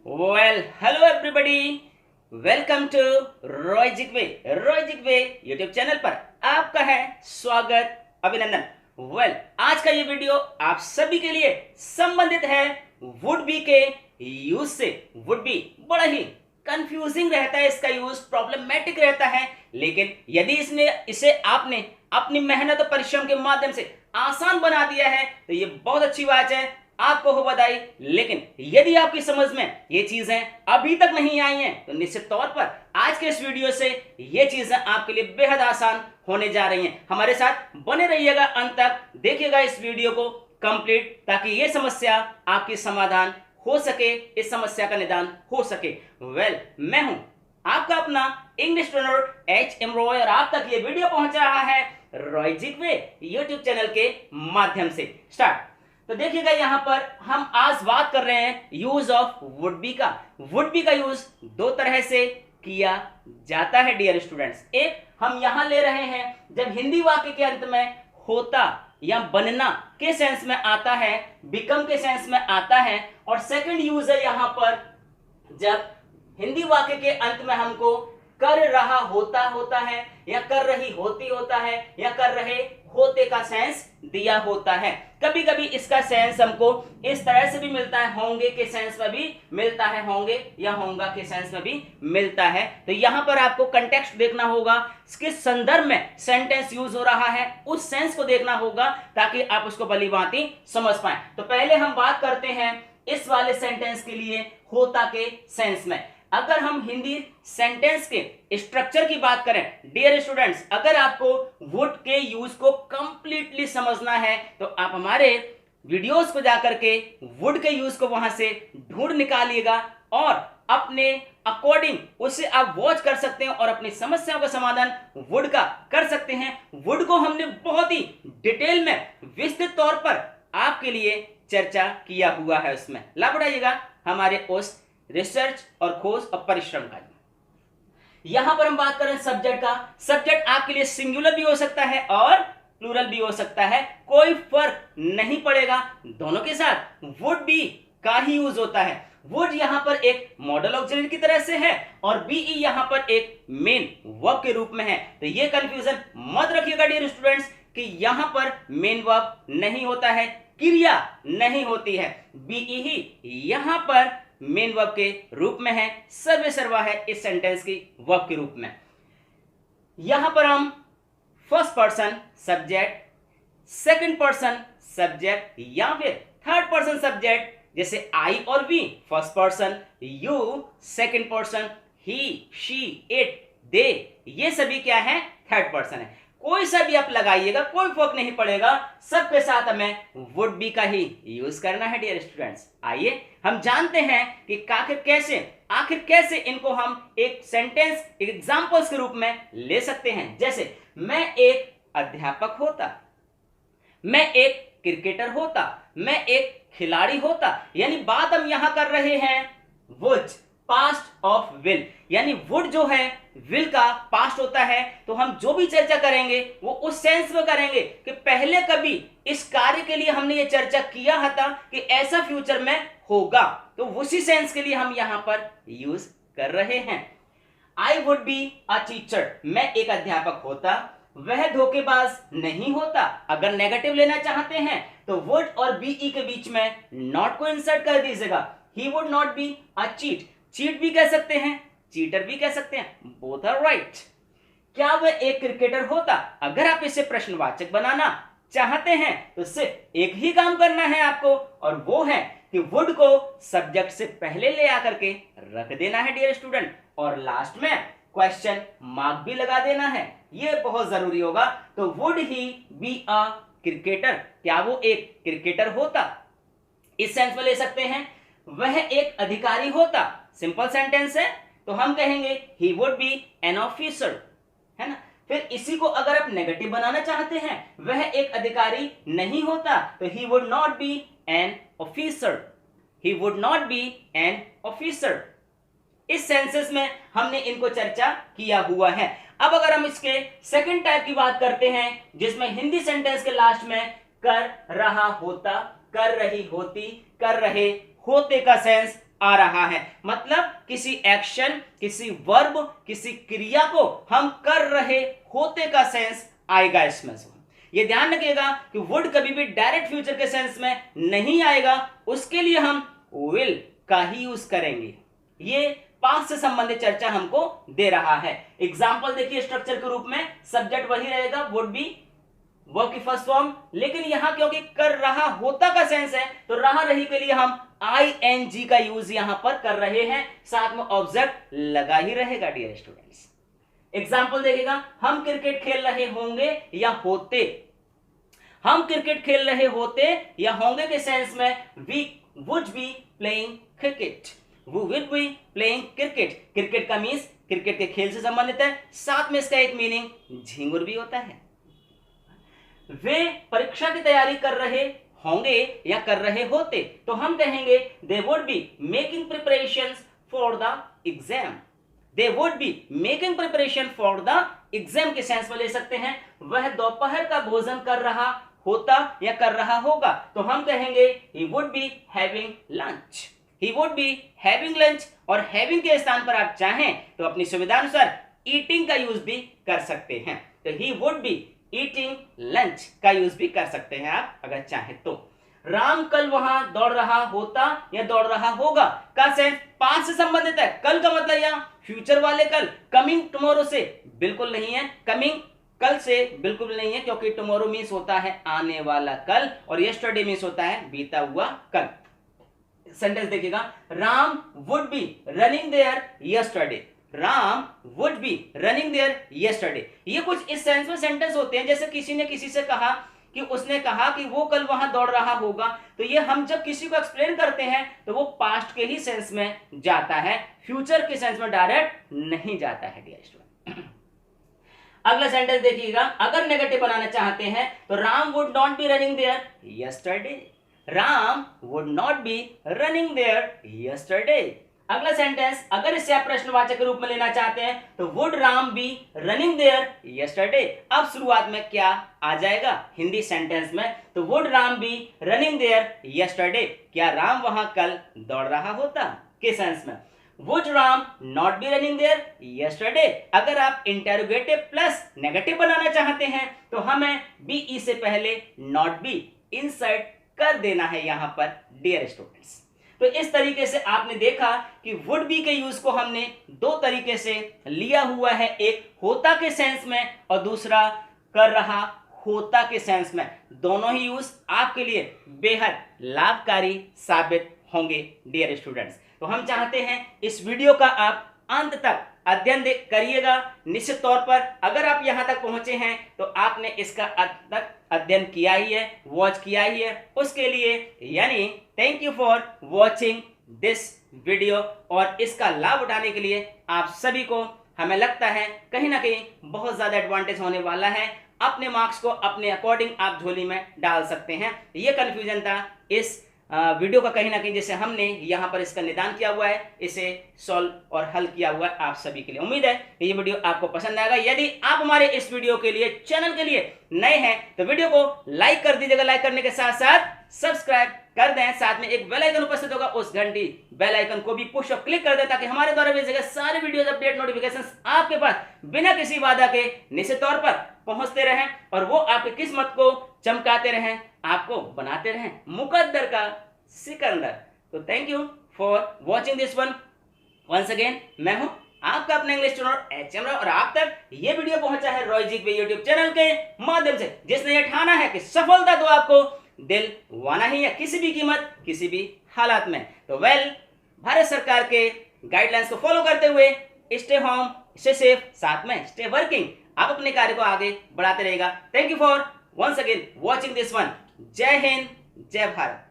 Hello everybody, welcome to Roy जिगवे YouTube channel पर आपका है स्वागत, अभिनंदन। आज का ये वीडियो आप सभी के लिए संबंधित है वुड बी के यूज से। वुड बी बड़ा ही कंफ्यूजिंग रहता है, इसका यूज प्रॉब्लमेटिक रहता है, लेकिन यदि इसे आपने अपनी मेहनत और परिश्रम के माध्यम से आसान बना दिया है तो ये बहुत अच्छी बात है, आपको हो बधाई। लेकिन यदि आपकी समझ में ये चीजें अभी तक नहीं आई हैं तो निश्चित तौर पर आज के इस वीडियो से ये चीजें आपके लिए बेहद आसान होने जा रही हैं। हमारे साथ बने रहिएगा, अंत तक देखिएगा इस वीडियो को कंप्लीट, ताकि ये समस्या आपकी समाधान हो सके, इस समस्या का निदान हो सके। मैं हूं आपका अपना इंग्लिश ट्रेनर एच.एम. रॉय और आप तक ये वीडियो पहुंच रहा है रॉय जिगवे यूट्यूब चैनल के माध्यम से। स्टार्ट। तो देखिएगा, यहां पर हम आज बात कर रहे हैं यूज ऑफ वुड बी का। वुड बी का यूज दो तरह से किया जाता है डियर स्टूडेंट्स। एक हम यहां ले रहे हैं जब हिंदी वाक्य के अंत में होता या बनना के सेंस में आता है, बिकम के सेंस में आता है। और सेकंड यूज है यहां पर जब हिंदी वाक्य के अंत में हमको कर रहा होता है या कर रही होती होता है या कर रहे होते का सेंस दिया होता है। कभी कभी इसका सेंस हमको इस तरह से भी मिलता है, होंगे के सेंस में भी मिलता है, होंगे या होंगा के सेंस में भी मिलता है। तो यहां पर आपको कंटेक्स्ट देखना होगा, किस संदर्भ में सेंटेंस यूज हो रहा है, उस सेंस को देखना होगा ताकि आप उसको भली भांति समझ पाए। तो पहले हम बात करते हैं इस वाले सेंटेंस के लिए होता के सेंस में। अगर हम हिंदी सेंटेंस के स्ट्रक्चर की बात करें डियर स्टूडेंट्स, अगर आपको वुड के यूज को कंप्लीटली समझना है तो आप हमारे वीडियोस को जाकर के वुड के यूज को वहां से ढूंढ निकालिएगा और अपने अकॉर्डिंग उसे आप वॉच कर सकते हैं और अपनी समस्याओं का समाधान वुड का कर सकते हैं। वुड को हमने बहुत ही डिटेल में विस्तृत तौर पर आपके लिए चर्चा किया हुआ है, उसमें लाभ उठाइएगा हमारे उस रिसर्च और खोज और परिश्रम का। यहां पर हम बात कर रहे हैं सब्जेक्ट का। सब्जेक्ट आपके लिए सिंगुलर भी हो सकता है और प्लूरल भी हो सकता है, कोई फर्क नहीं पड़ेगा, दोनों के साथ वुड बी का ही यूज होता है। वुड यहां पर एक मॉडल ऑक्सिलरी की तरह से है और बीई यहां पर एक मेन वर्ब के रूप में है। तो ये कंफ्यूजन मत रखिएगा डियर स्टूडेंट्स कि यहां पर मेन वर्ब नहीं होता है, क्रिया नहीं होती है, बीई ही यहां पर मेन वर्ब के रूप में है, सर्वे सर्वा है इस सेंटेंस की वर्ब के रूप में। यहां पर हम first person subject, second person subject या फिर थर्ड पर्सन सब्जेक्ट, जैसे आई और we first person, you second person, he she it they, ये सभी क्या है थर्ड पर्सन है। कोई सा भी आप लगाइएगा, कोई फर्क नहीं पड़ेगा, सबके साथ हमें वुड बी का ही यूज करना है डियर स्टूडेंट्स। आइए हम जानते हैं कि आखिर कैसे इनको हम एक सेंटेंस एग्जांपल्स के रूप में ले सकते हैं। जैसे मैं एक अध्यापक होता, मैं एक क्रिकेटर होता, मैं एक खिलाड़ी होता, यानी बात हम यहां कर रहे हैं वुड पास्ट ऑफ विल, यानी वुड जो है विल का पास्ट होता है। तो हम जो भी चर्चा करेंगे वो उस सेंस में करेंगे कि पहले कभी इस कार्य के लिए हमने ये चर्चा किया था कि ऐसा फ्यूचर में होगा, तो उसी सेंस के लिए हम यहां पर यूज कर रहे हैं। I would be a teacher, मैं एक अध्यापक होता, वह धोखेबाज नहीं होता। अगर नेगेटिव लेना चाहते हैं तो वुड और बीई के बीच में नॉट को इंसर्ट कर दीजिएगा। He would not be a cheat, cheat भी कह सकते हैं, चीटर भी कह सकते हैं, बोथ आर राइट। क्या वह एक क्रिकेटर होता? अगर आप इसे प्रश्नवाचक बनाना चाहते हैं तो सिर्फ एक ही काम करना है आपको, और वो है कि वुड को सब्जेक्ट से पहले ले आकर के रख देना है डियर स्टूडेंट, और लास्ट में क्वेश्चन मार्क भी लगा देना है, ये बहुत जरूरी होगा। तो would he be a cricketer, क्या वो एक क्रिकेटर होता, इस सेंस में ले सकते हैं। वह एक अधिकारी होता, सिंपल सेंटेंस है, तो हम कहेंगे he would be an officer, है ना। फिर इसी को अगर आप नेगेटिव बनाना चाहते हैं, वह एक अधिकारी नहीं होता, तो he would not be an officer, he would not be an officer. इस सेंसेस में हमने इनको चर्चा किया हुआ है। अब अगर हम इसके सेकंड टाइप की बात करते हैं, जिसमें हिंदी सेंटेंस के लास्ट में कर रहा होता, कर रही होती, कर रहे होते का सेंस आ रहा है, मतलब किसी एक्शन, किसी वर्ब, किसी क्रिया को हम कर रहे होते का सेंस आएगा इसमें से। ये ध्यान रखिएगा कि वुड कभी भी डायरेक्ट फ्यूचर के सेंस में नहीं आएगा, उसके लिए हम विल का ही यूज करेंगे। ये पास्ट से संबंधित चर्चा हमको दे रहा है। एग्जाम्पल देखिए, स्ट्रक्चर के रूप में सब्जेक्ट वही रहेगा, वुड बी, वर्ब की फर्स्ट फॉर्म, लेकिन यहां क्योंकि कर रहा होता का सेंस है तो रहा रही के लिए हम आईएनजी का यूज यहां पर कर रहे हैं, साथ में ऑब्जेक्ट लगा ही रहेगा डियर स्टूडेंट्स। एग्जाम्पल देखिएगा, हम क्रिकेट खेल रहे होंगे या होते, हम क्रिकेट खेल रहे होते या होंगे के सेंस में we would be playing cricket, we would be playing cricket. Cricket का मीन्स क्रिकेट के खेल से संबंधित है, साथ में इसका एक मीनिंग झिंगुर भी होता है। वे परीक्षा की तैयारी कर रहे होंगे या कर रहे होते तो हम कहेंगे they would be making preparations for the exam, they would be making preparation for the exam के सेंस में ले सकते हैं। वह दोपहर का भोजन कर रहा होता या कर रहा होगा तो हम कहेंगे he would be having lunch, he would be having lunch. और हैविंग के स्थान पर आप चाहें तो अपनी सुविधा अनुसार ईटिंग का यूज भी कर सकते हैं, तो he would be eating lunch का यूज भी कर सकते हैं आप अगर चाहें तो। राम कल वहां दौड़ रहा होता या दौड़ रहा होगा का सेंस पास्ट से संबंधित है। कल का मतलब यहां फ्यूचर वाले कल, कमिंग टुमारो से बिल्कुल नहीं है, कमिंग कल से बिल्कुल नहीं है, क्योंकि टुमारो मीन्स होता है आने वाला कल और यस्टरडे मीन्स होता है बीता हुआ कल। सेंटेंस देखिएगा, Ram would be running there yesterday, Ram would be running there yesterday. ये कुछ इस सेंस में सेंटेंस होते हैं, जैसे किसी ने किसी से कहा कि उसने कहा कि वो कल वहां दौड़ रहा होगा, तो ये हम जब किसी को एक्सप्लेन करते हैं तो वो पास्ट के ही सेंस में जाता है, फ्यूचर के सेंस में डायरेक्ट नहीं जाता है डियर स्टूडेंट। अगला सेंटेंस देखिएगा, अगर नेगेटिव बनाना चाहते हैं तो Ram would not be running there yesterday, Ram would not be running there yesterday. अगला सेंटेंस अगर इसे आप प्रश्नवाचक के रूप में लेना चाहते हैं तो would Ram be running there yesterday. अब शुरुआत में क्या आ जाएगा हिंदी सेंटेंस में, तो would Ram be running there yesterday, क्या राम वहां कल दौड़ रहा होता के सेंस में। Would Ram not be running there yesterday, अगर आप इंटेरोगेटिव प्लस नेगेटिव बनाना चाहते हैं तो हमें बीई से पहले नॉट बी इंसर्ट कर देना है यहां पर डियर स्टूडेंट्स। तो इस तरीके से आपने देखा कि वुड बी के यूज को हमने दो तरीके से लिया हुआ है, एक होता के सेंस में और दूसरा कर रहा होता के सेंस में। दोनों ही यूज आपके लिए बेहद लाभकारी साबित होंगे डियर स्टूडेंट्स। तो हम चाहते हैं इस वीडियो का आप अंत तक अध्ययन करिएगा। निश्चित तौर पर अगर आप यहां तक पहुंचे हैं तो आपने इसका अंत तक अध्ययन किया ही है, वॉच किया ही है, उसके लिए यानी thank you for watching this video. और इसका लाभ उठाने के लिए आप सभी को हमें लगता है कहीं ना कहीं बहुत ज्यादा एडवांटेज होने वाला है। अपने मार्क्स को अपने अकॉर्डिंग आप झोली में डाल सकते हैं। ये कंफ्यूजन था इस वीडियो का कहीं ना कहीं, जैसे हमने यहाँ पर इसका निदान किया हुआ है, इसे सॉल्व और हल किया हुआ है आप सभी के लिए। उम्मीद है कि ये वीडियो आपको पसंद आएगा। यदि आप हमारे इस वीडियो के लिए, चैनल के लिए नए हैं तो वीडियो को लाइक कर दीजिएगा, लाइक करने के साथ साथ सब्सक्राइब कर दें, साथ में एक बेल आइकन उपस्थित होगा, उस घंटी बेल आइकन को भी पुश और क्लिक कर दें ताकि हमारे द्वारा भेजे गए सारे वीडियोस, अपडेट, नोटिफिकेशंस आपके पास बिना किसी बाधा के निश्चित तौर पर पहुंचते रहें और वो आपकी किस्मत को चमकाते रहें, आपको बनाते रहें मुकद्दर का सिकंदर। तो thank you for watching this one once again. मैं हूं आपका अपना इंग्लिश ट्यूटर एचएम राव और आप तक ये वीडियो पहुंचा है रॉय जी के यूट्यूब चैनल के माध्यम से, जिसने ये ठाना है कि सफलता तो आपको दिलवाना ही है, किसी भी कीमत, किसी भी हालात में। तो भारत सरकार के गाइडलाइंस को फॉलो करते हुए स्टे होम, स्टे सेफ, साथ में स्टे वर्किंग। आप अपने कार्य को आगे बढ़ाते रहेगा। Thank you for once again watching this one. जय हिंद, जय भारत।